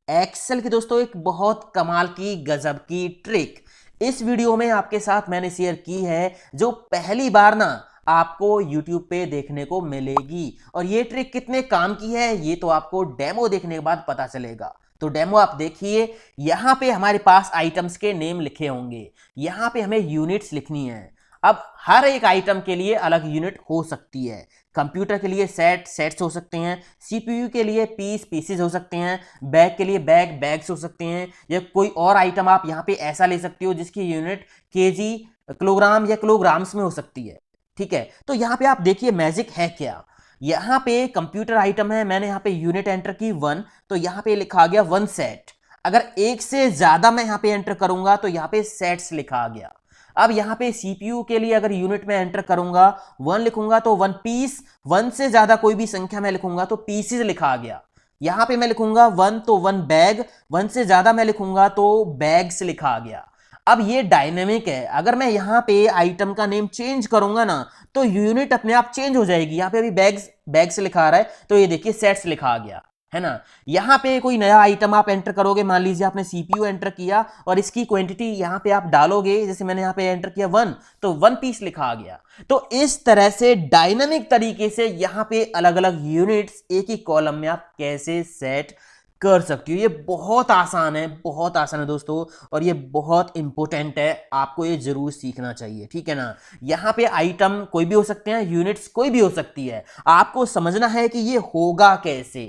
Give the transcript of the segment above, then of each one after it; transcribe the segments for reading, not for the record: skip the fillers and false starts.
Excel की दोस्तों एक बहुत कमाल की गजब की ट्रिक इस वीडियो में आपके साथ मैंने शेयर की है, जो पहली बार ना आपको YouTube पे देखने को मिलेगी। और ये ट्रिक कितने काम की है ये तो आपको डेमो देखने के बाद पता चलेगा। तो डेमो आप देखिए, यहां पे हमारे पास आइटम्स के नेम लिखे होंगे, यहां पे हमें यूनिट्स लिखनी है। अब हर एक आइटम के लिए अलग यूनिट हो सकती है। कंप्यूटर के लिए सेट्स हो सकते हैं, सीपीयू के लिए पीसेस हो सकते हैं, बैग के लिए बैग्स हो सकते हैं, या कोई और आइटम आप यहाँ पे ऐसा ले सकते हो जिसकी यूनिट केजी, किलोग्राम या किलोग्राम्स में हो सकती है। ठीक है, तो यहाँ पे आप देखिए मैजिक है क्या। यहाँ पे कंप्यूटर आइटम है, मैंने यहाँ पे यूनिट एंटर की 1, तो यहाँ पे लिखा गया 1 सेट। अगर एक से ज्यादा मैं यहाँ पे एंटर करूंगा तो यहाँ पे सेट्स लिखा गया। अब यहां पे सीपीयू के लिए अगर यूनिट में एंटर करूंगा 1 लिखूंगा तो 1 पीस, 1 से ज्यादा कोई भी संख्या मैं लिखूंगा तो पीसेस लिखा गया। यहां पे मैं लिखूंगा 1 तो 1 बैग, 1 से ज्यादा मैं लिखूंगा तो बैग्स लिखा गया। अब ये डायनेमिक है, अगर मैं यहां पे आइटम का नेम चेंज करूंगा ना तो यूनिट अपने आप चेंज हो जाएगी। यहां पे अभी बैग्स लिखा आ रहा है तो ये देखिए सेट्स लिखा आ गया है ना। यहां पे कोई नया आइटम आप एंटर करोगे, मान लीजिए आपने सीपीयू एंटर किया और इसकी क्वांटिटी यहां पे आप डालोगे, जैसे मैंने यहां पे एंटर किया 1 तो 1 पीस लिखा आ गया। तो इस तरह से डायनामिक तरीके से यहां पे अलग अलग यूनिट्स एक ही कॉलम में आप कैसे सेट कर सकती हो। ये बहुत आसान है, बहुत आसान है दोस्तों, और ये बहुत इंपॉर्टेंट है, आपको ये जरूर सीखना चाहिए। ठीक है ना। यहाँ पे आइटम कोई भी हो सकते हैं, यूनिट्स कोई भी हो सकती है, आपको समझना है कि ये होगा कैसे।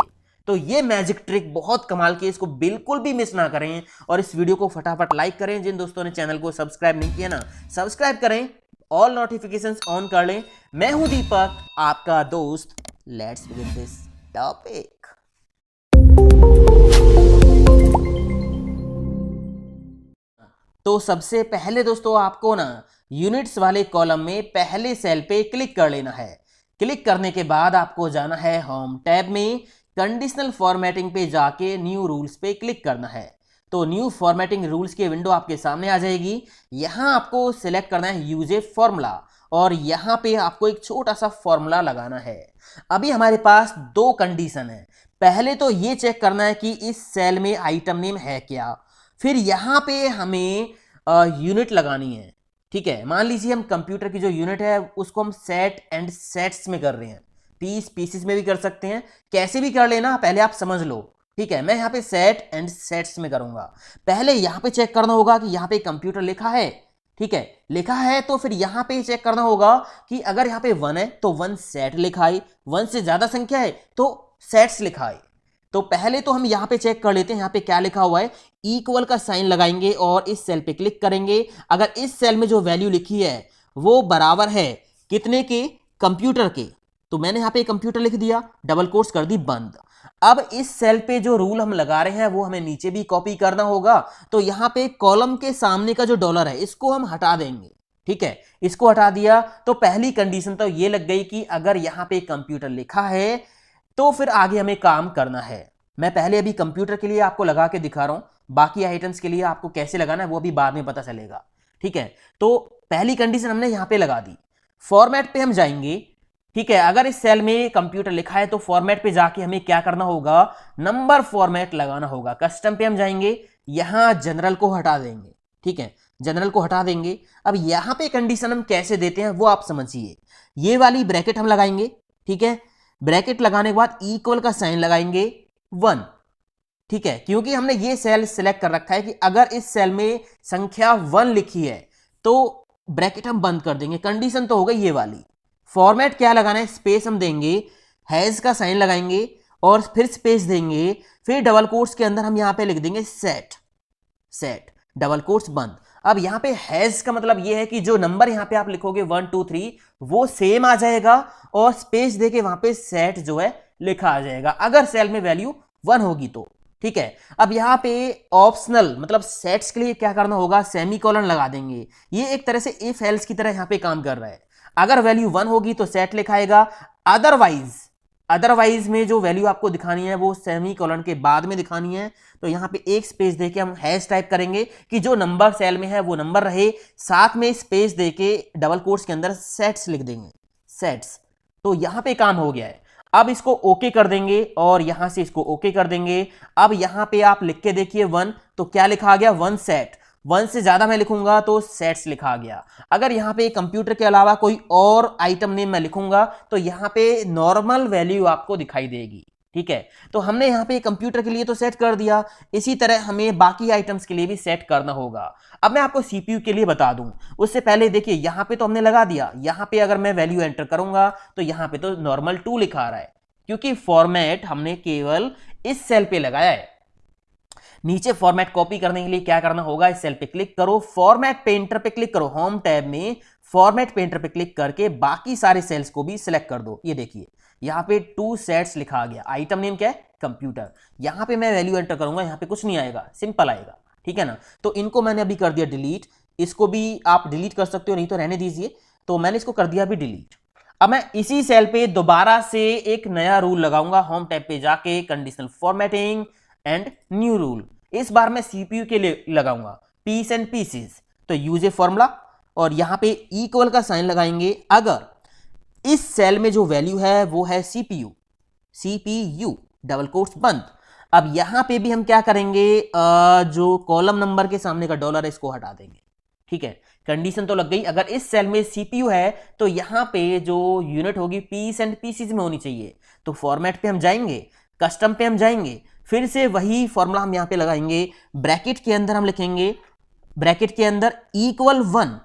तो ये मैजिक ट्रिक बहुत कमाल की है, इसको बिल्कुल भी मिस ना करें और इस वीडियो को फटाफट लाइक करें। जिन दोस्तों ने चैनल को सब्सक्राइब नहीं किया ना, सब्सक्राइब करें, ऑल नोटिफिकेशंस ऑन कर लें। मैं हूं दीपक, आपका दोस्त। Let's begin this topic. तो सबसे पहले दोस्तों आपको ना यूनिट्स वाले कॉलम में पहले सेल पे क्लिक कर लेना है। क्लिक करने के बाद आपको जाना है होम टैब में, कंडीशनल फॉर्मेटिंग पे जाके न्यू रूल्स पे क्लिक करना है। तो न्यू फॉर्मेटिंग रूल्स की विंडो आपके सामने आ जाएगी। यहां आपको सिलेक्ट करना है यूज ए फॉर्मूला, और यहां पे आपको एक छोटा सा फॉर्मूला लगाना है। अभी हमारे पास दो कंडीशन है। पहले तो ये चेक करना है कि इस सेल में आइटम नेम है क्या, फिर यहां पे हमें यूनिट लगानी है। ठीक है, मान लीजिए हम कंप्यूटर की जो यूनिट है उसको हम सेट एंड सेट्स में कर रहे हैं, पीसेस में भी कर सकते हैं, कैसे भी कर लेना, पहले आप समझ लो। ठीक है, मैं यहाँ पे सेट एंड सेट्स में करूंगा। पहले यहाँ पे चेक करना होगा कि यहाँ पे कंप्यूटर लिखा है। ठीक है, लिखा है तो फिर यहाँ पे चेक करना होगा कि अगर यहाँ पे 1 है तो 1 सेट लिखा है, 1 से ज्यादा संख्या है तो सेट्स लिखा है। तो पहले तो हम यहाँ पे चेक कर लेते हैं यहाँ पे क्या लिखा हुआ है। इक्वल का साइन लगाएंगे और इस सेल पे क्लिक करेंगे। अगर इस सेल में जो वैल्यू लिखी है वो बराबर है कितने के, कंप्यूटर के, तो मैंने यहाँ पे कंप्यूटर लिख दिया, डबल कोट्स कर दी बंद। अब इस सेल पे जो रूल हम लगा रहे हैं वो हमें नीचे भी कॉपी करना होगा। तो यहाँ पे कॉलम के सामने का जो डॉलर है इसको हम हटा देंगे। ठीक है, इसको हटा दिया तो पहली कंडीशन तो ये लग गई कि अगर यहाँ पे कंप्यूटर लिखा है तो फिर आगे हमें काम करना है। मैं पहले अभी कंप्यूटर के लिए आपको लगा के दिखा रहा हूं, बाकी आइटम्स के लिए आपको कैसे लगाना है वो अभी बाद में पता चलेगा। ठीक है, तो पहली कंडीशन हमने यहां पे लगा दी। फॉर्मेट पे हम जाएंगे। ठीक है, अगर इस सेल में कंप्यूटर लिखा है तो फॉर्मेट पे जाके हमें क्या करना होगा, नंबर फॉर्मेट लगाना होगा। कस्टम पे हम जाएंगे, यहां जनरल को हटा देंगे। ठीक है, जनरल को हटा देंगे। अब यहां पे कंडीशन हम कैसे देते हैं वो आप समझिए। ये वाली ब्रैकेट हम लगाएंगे। ठीक है, ब्रैकेट लगाने के बाद इक्वल का साइन लगाएंगे 1। ठीक है, क्योंकि हमने ये सेल सिलेक्ट कर रखा है कि अगर इस सेल में संख्या 1 लिखी है तो ब्रैकेट हम बंद कर देंगे। कंडीशन तो हो गई ये वाली। फॉर्मेट क्या लगाना है, स्पेस हम देंगे, हैज का साइन लगाएंगे और फिर स्पेस देंगे, फिर डबल कोट्स के अंदर हम यहां पे लिख देंगे सेट, डबल कोट्स बंद। अब यहां पे हैज का मतलब यह है कि जो नंबर यहां पे आप लिखोगे 1 2 3 वो सेम आ जाएगा, और स्पेस देके वहां पे सेट जो है लिखा आ जाएगा अगर सेल में वैल्यू 1 होगी तो। ठीक है, अब यहां पे ऑप्शनल मतलब सेट्स के लिए क्या करना होगा, सेमीकोलन लगा देंगे। ये एक तरह से इफ एल्स की तरह यहां पे काम कर रहा है। अगर वैल्यू 1 होगी तो सेट लिखाएगा, अदरवाइज में जो वैल्यू आपको दिखानी है वो सेमीकोलन के बाद में दिखानी है। तो यहां पे एक स्पेस देके हम हैश टाइप करेंगे कि जो नंबर सेल में है वो नंबर रहे, साथ में स्पेस देके डबल कोट्स के अंदर सेट्स लिख देंगे, सेट्स। तो यहां पे काम हो गया है। अब इसको ओके कर देंगे और यहां से इसको ओके कर देंगे। अब यहां पे आप लिख के देखिए 1, तो क्या लिखा गया 1 सेट। 1 से ज्यादा मैं लिखूंगा तो सेट्स लिखा गया। अगर यहां पे कंप्यूटर के अलावा कोई और आइटम नेम मैं लिखूंगा तो यहां पे नॉर्मल वैल्यू आपको दिखाई देगी। ठीक है, तो हमने यहां पे कंप्यूटर के लिए तो सेट कर दिया, इसी तरह हमें बाकी आइटम्स के लिए भी सेट करना होगा। अब मैं आपको सीपीयू के लिए बता दूं, उससे पहले देखिए यहां पे तो हमने लगा दिया, यहां पे अगर मैं वैल्यू एंटर करूंगा तो यहां पे तो नॉर्मल 2 लिखा रहा है, क्योंकि फॉर्मेट हमने केवल इस सेल पे लगाया है। नीचे फॉर्मेट कॉपी करने के लिए क्या करना होगा, इस सेल पे क्लिक करो, फॉर्मेट पेंटर पे क्लिक करो, होम टैब में फॉर्मेट पेंटर पे क्लिक करके बाकी सारे सेल्स को भी सिलेक्ट कर दो। ये देखिए यहां पे 2 सेट्स लिखा गया, आइटम नेम क्या है कंप्यूटर। यहां पे मैं वैल्यू एंटर करूंगा, यहां पे कुछ नहीं आएगा, सिंपल आएगा। ठीक है ना, तो इनको मैंने अभी कर दिया डिलीट। इसको भी आप डिलीट कर सकते हो, नहीं तो रहने दीजिए। तो मैंने इसको कर दिया अभी डिलीट। अब मैं इसी सेल पे दोबारा से एक नया रूल लगाऊंगा, होम टैब पे जाके conditional formatting and new rule. इस बार मैं सीपीयू के लिए लगाऊंगा पीस एंड पीसेस। तो यूज ए फॉर्मूला और यहां पे इक्वल का साइन लगाएंगे अगर इस सेल में जो वैल्यू है वो है सीपीयू, सीपीयू डबल कोट्स बंद। अब यहां पे भी हम क्या करेंगे, जो कॉलम नंबर के सामने का डॉलर है इसको हटा देंगे। ठीक है, कंडीशन तो लग गई। अगर इस सेल में सीपीयू है तो यहां पे जो यूनिट होगी पीस एंड पीसीज में होनी चाहिए। तो फॉर्मेट पे हम जाएंगे, कस्टम पे हम जाएंगे, फिर से वही फॉर्मूला हम यहां पे लगाएंगे। ब्रैकेट के अंदर हम लिखेंगे, ब्रैकेट के अंदर इक्वल 1।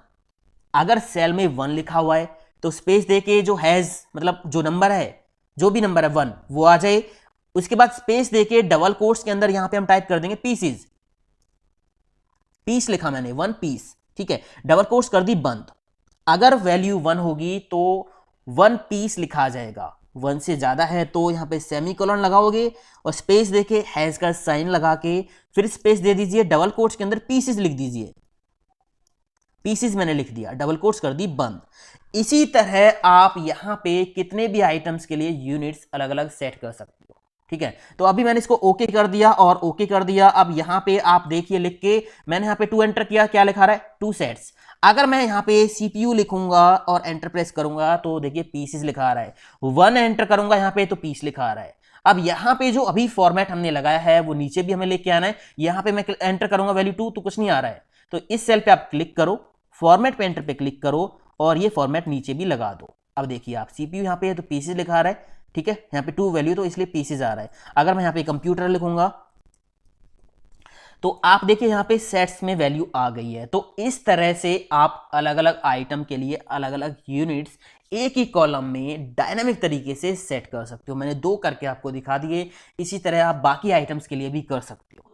अगर सेल में 1 लिखा हुआ है तो स्पेस देके जो हैज मतलब जो नंबर है, जो भी नंबर है 1 वो आ जाए। उसके बाद स्पेस देके डबल कोट्स के अंदर यहां पे हम टाइप कर देंगे पीसीज, पीस लिखा मैंने 1 पीस। ठीक है, डबल कोट्स कर दी बंद। अगर वैल्यू 1 होगी तो 1 पीस लिखा जाएगा, 1 से ज्यादा है तो यहां पे सेमीकोलन लगाओगे और स्पेस देके हैज का साइन लगा के फिर स्पेस दे दीजिए, डबल कोट्स के अंदर पीसेस लिख दीजिए। पीसेस मैंने लिख दिया, डबल कोट्स कर दी बंद। इसी तरह आप यहां पे कितने भी आइटम्स के लिए यूनिट्स अलग अलग सेट कर सकते हो। ठीक है, तो अभी मैंने इसको ओके कर दिया और ओके कर दिया। अब यहां पे आप देखिए लिख के मैंने यहां पे 2 एंटर किया, क्या लिखा रहा है 2 सेट्स। अगर मैं यहां पे सीपीयू लिखूंगा और एंटर प्रेस करूंगा तो देखिए पीसेस लिखा रहा है। 1 एंटर करूंगा यहां पे तो पीस लिखा रहा है। अब यहां पे जो अभी फॉर्मेट हमने लगाया है वो नीचे भी हमें लेके आना है। यहां पे मैं एंटर करूंगा वैल्यू 2 तो कुछ नहीं आ रहा है, तो इस सेल पे आप क्लिक करो, फॉर्मेट पेंटर पे क्लिक करो और ये फॉर्मेट नीचे भी लगा दो। अब देखिए आप सीपीयू यहां पे है तो पीसेस लिखा रहा है। ठीक है, यहां पे 2 वैल्यू तो इसलिए पीसेस आ रहा है। अगर मैं यहां पे कंप्यूटर लिखूंगा तो आप देखिए यहां पे सेट्स में वैल्यू आ गई है। तो इस तरह से आप अलग अलग आइटम के लिए अलग अलग यूनिट्स एक ही कॉलम में डायनामिक तरीके से सेट कर सकते हो। मैंने 2 करके आपको दिखा दिए, इसी तरह आप बाकी आइटम्स के लिए भी कर सकते हो।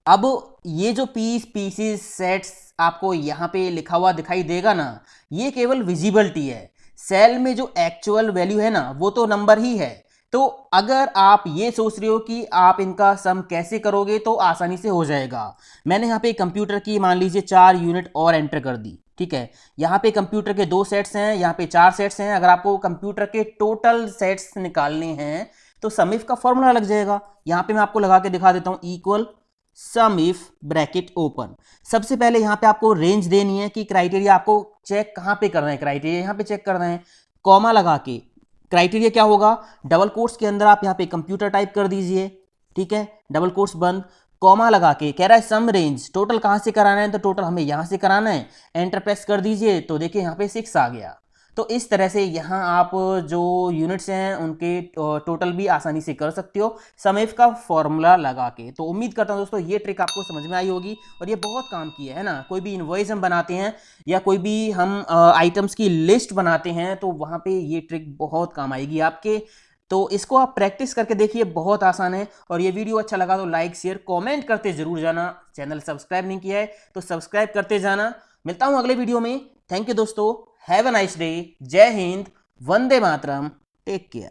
अब ये जो पीसेस सेट्स आपको यहां पे लिखा हुआ दिखाई देगा ना, ये केवल विजिबिलिटी है। सेल में जो एक्चुअल वैल्यू है ना वो तो नंबर ही है। तो अगर आप ये सोच रहे हो कि आप इनका सम कैसे करोगे तो आसानी से हो जाएगा। मैंने यहाँ पे कंप्यूटर की मान लीजिए 4 यूनिट और एंटर कर दी। ठीक है, यहाँ पे कंप्यूटर के 2 सेट्स हैं, यहाँ पे 4 सेट्स हैं। अगर आपको कंप्यूटर के टोटल सेट्स निकालने हैं तो सम इफ का फॉर्मूला लग जाएगा। यहाँ पे मैं आपको लगा के दिखा देता हूँ, equal some if bracket open. सबसे पहले यहाँ पे आपको रेंज देनी है कि क्राइटेरिया आपको चेक कहाँ पे करना है, क्राइटेरिया यहाँ पे चेक करना है, कॉमा लगा के। क्राइटेरिया क्या होगा, डबल कोट्स के अंदर आप यहाँ पे कंप्यूटर टाइप कर दीजिए। ठीक है, डबल कोट्स बंद, कॉमा लगा के कह रहा है सम रेंज, टोटल कहाँ से कराना है तो टोटल हमें यहाँ से कराना है। एंटर प्रेस कर दीजिए तो देखिए यहाँ पे 6 आ गया। तो इस तरह से यहाँ आप जो यूनिट्स हैं उनके टोटल भी आसानी से कर सकते हो सम इफ का फॉर्मूला लगा के। तो उम्मीद करता हूँ दोस्तों ये ट्रिक आपको समझ में आई होगी और ये बहुत काम की है ना। कोई भी इनवॉइस हम बनाते हैं या कोई भी हम आइटम्स की लिस्ट बनाते हैं तो वहाँ पे ये ट्रिक बहुत काम आएगी आपके। तो इसको आप प्रैक्टिस करके देखिए, बहुत आसान है। और ये वीडियो अच्छा लगा तो लाइक शेयर कमेंट करते जरूर जाना। चैनल सब्सक्राइब नहीं किया है तो सब्सक्राइब करते जाना। मिलता हूं अगले वीडियो में। थैंक यू दोस्तों, हैव अ नाइस डे, जय हिंद, वंदे मातरम, टेक केयर।